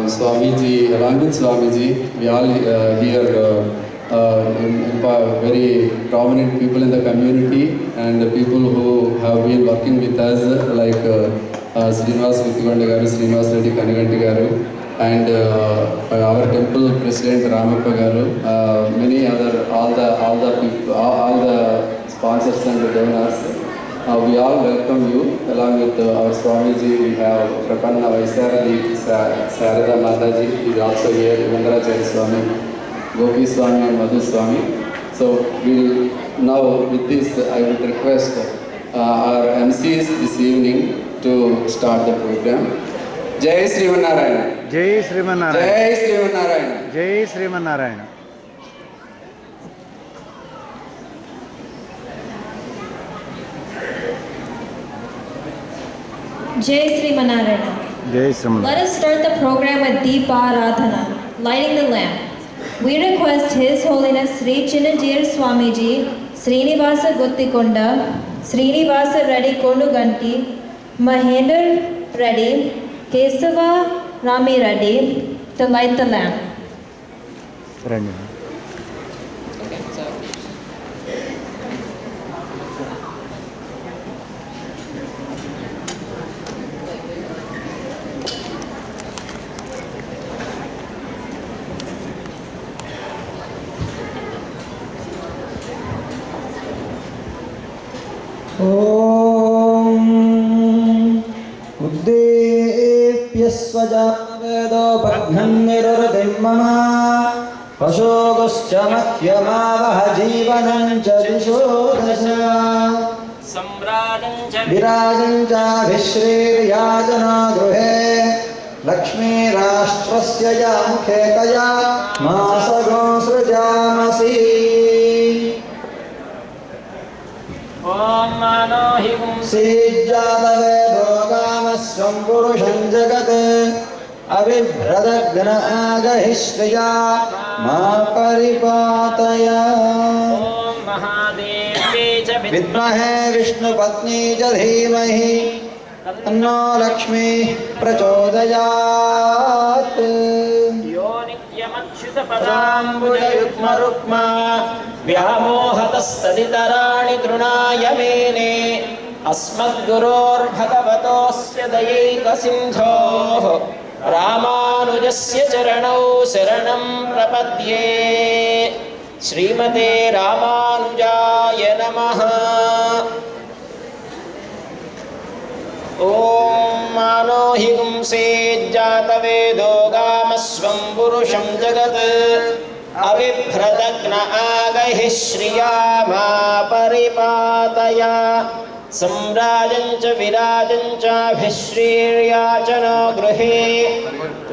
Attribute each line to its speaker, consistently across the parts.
Speaker 1: Swamiji, along with Swamiji, we all here very prominent people in the community and the people who have been working with us like Srinivas Vithikonda Garu, Srinivas Reddy Kaniganti Garu, and our temple president Ramappa Garu, many other, all the people, all the sponsors and the donors. We all welcome you. Along with our Swamiji, we have Prapanna Vaisarali, Sarada Mataji is also here, Vendrachari Swami, Gopi Swami and Madhu Swami. So we'll now, with this, I would request our MCs this evening to start the program. Jai Srimanarayana.
Speaker 2: Jai Srimanarayana.
Speaker 1: Jai Srimanarayana.
Speaker 2: Jai Srimanarayana.
Speaker 3: Jai Srimanarayana.
Speaker 2: Jai Srimanarayana.
Speaker 3: Let us start the program with Deepa Aradhana, lighting the lamp. We request His Holiness Sri Chinnajir Swamiji, Srinivasa Guttikonda, Srinivasa Reddy Konuganti, Mahendra Reddy, Kesava Rami Reddy to light the lamp.
Speaker 4: स्वजावेदो बध्नन्निरुर्दिर्मम पशोगश्च मह्यमावह जीवनं च दिशो दश विराजं चाभिश्रीर्याजना गृहे लक्ष्मीराष्ट्रस्य या मुखे तया मासगो सृजामसि ॐ मानो हि पुंसीज्जातवेदो कामस्वं पुरुषं जगत् अविभ्रदग्न आगहि श्रिया मा परिपातय ॐ महादेव्यै च विद्महे विष्णुपत्नी च धीमहि तन्नो लक्ष्मीः प्रचोदयात् यो नित्यमच्युतपदाम्बुजयुग्मरुक्मा व्यामोहतस्तदितराणि तृणाय मेने अस्मद्गुरोर्भगवतोऽस्य दयैकसिन्धोः रामानुजस्य चरणौ शरणं प्रपद्ये श्रीमते रामानुजाय नमः ॐ मानो हि पुंसेज्जातवेदो गामस्वं पुरुषं जगत् अविभ्रदग्न आगहि श्रिया मा परिपातय सम्राजं च विराजं चाभिश्रीर्याचनो गृहे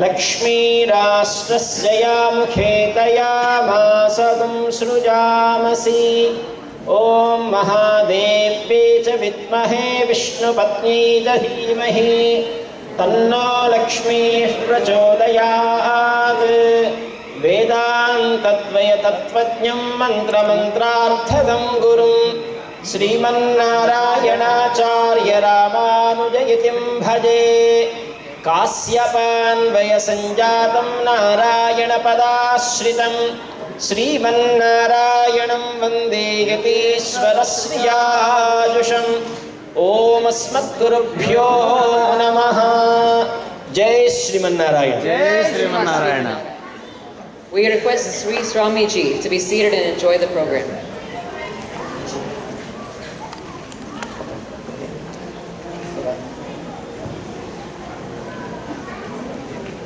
Speaker 4: लक्ष्मीराष्ट्रस्य या मुखे तया मासगं सृजामसि ॐ महादेव्यै च विद्महे विष्णुपत्नी च धीमहि तन्नो लक्ष्मीः प्रचोदयात् वेदान्तद्वयतत्त्वज्ञं मन्त्रमन्त्रार्थदं गुरुं श्रीमन्नारायणाचार्य रामानुजयतिं भजे कास्यपान्वयसञ्जातं नारायणपदाश्रितं श्रीमन्नारायणं वन्दे यतीश्वरश्रियाजुषम् ॐ अस्मद्गुरुभ्यो नमः जय श्रीमन्नारायण
Speaker 2: जय Sriman Narayana.
Speaker 5: We request Sri Swamiji to be seated and enjoy the program.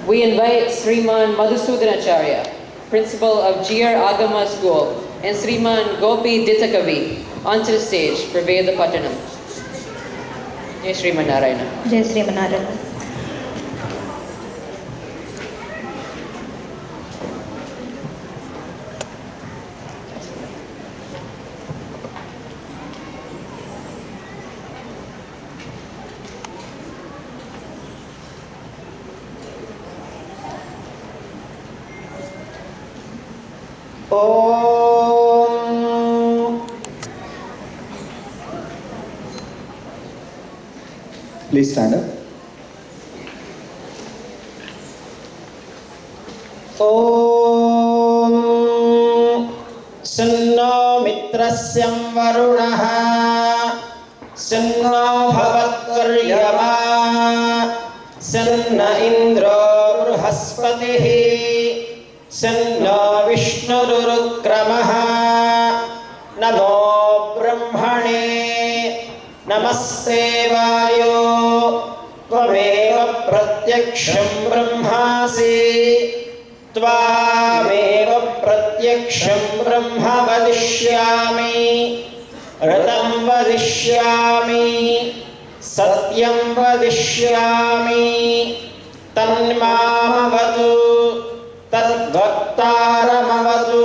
Speaker 5: We invite Sriman Madhusudanacharya, Principal of GR Agama School, and Sriman Gopi Ditakavi onto the stage for Veda Patanam. Jai Srimanarayana.
Speaker 3: Jai Srimanarayana.
Speaker 4: Please stand up. ॐ सन्नो मित्रस्यं वरुणः सन्नो भवत्वर्यमा सन्न इन्द्रो बृहस्पतिः सन्नो विष्णुरुक्रमः नमो ब्रह्मणे नमस्ते वायो त्वमेव प्रत्यक्षं ब्रह्मासि त्वामेव प्रत्यक्षं ब्रह्म वदिष्यामि ऋतं वदिष्यामि सत्यं वदिष्यामि तन्मामवतु तद्भक्तारमवतु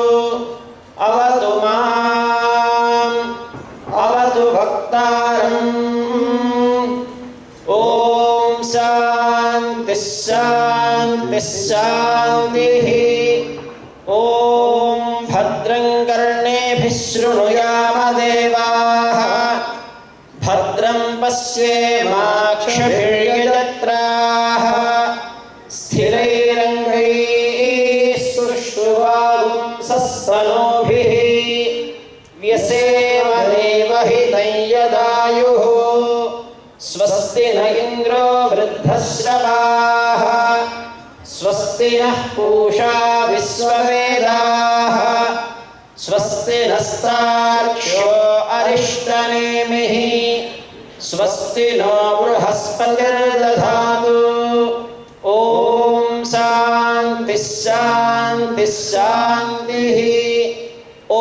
Speaker 4: अवतु माम् अवतु भक्तारम् ॐ शान्तिः शान्तिः शान्तिः ॐ भद्रं कर्णेभिः शृणुयाम देवाः भद्रं पश्येमाक्षभिर्यजत्राः स्थिरैरङ्गैः सुष्ठुवागुंसस्तनूभिः व्यसेम देवहितं यदायुः स्वस्ति न इन्द्रो वृद्धश्रवाः स्वस्ति नः पूषा विश्ववेदाः स्वस्ति नस्तार्क्ष्यो अरिष्टनेमिः स्वस्ति नो बृहस्पतिर्दधातु ॐ शान्तिः शान्तिः शान्तिः ॐ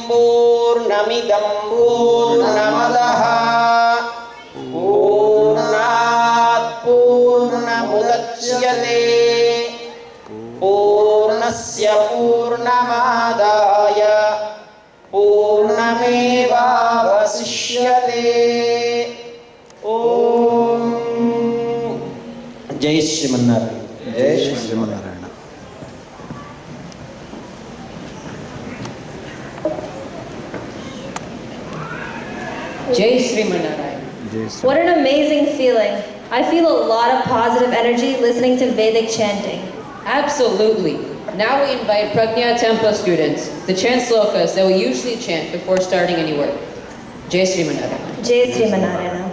Speaker 4: पूर्णमिदं पूर्णमदः पूर्णात् पूर्णमुदच्यते पूर्णस्य पूर्णमादाय पूर्णमेवावशिष्यते ॐ जय श्रीमन्नारायण
Speaker 2: జై శ్రీమన్నారాయణ.
Speaker 5: Jai Sri Manarayana.
Speaker 2: జై Shri
Speaker 3: What an amazing feeling. I feel a lot of positive energy listening to Vedic chanting.
Speaker 5: Absolutely. Now we invite Prajna Temple students to chant slokas that we usually chant before starting any work. Jai Sri Manarayana.
Speaker 3: Jai Sri Manarayana.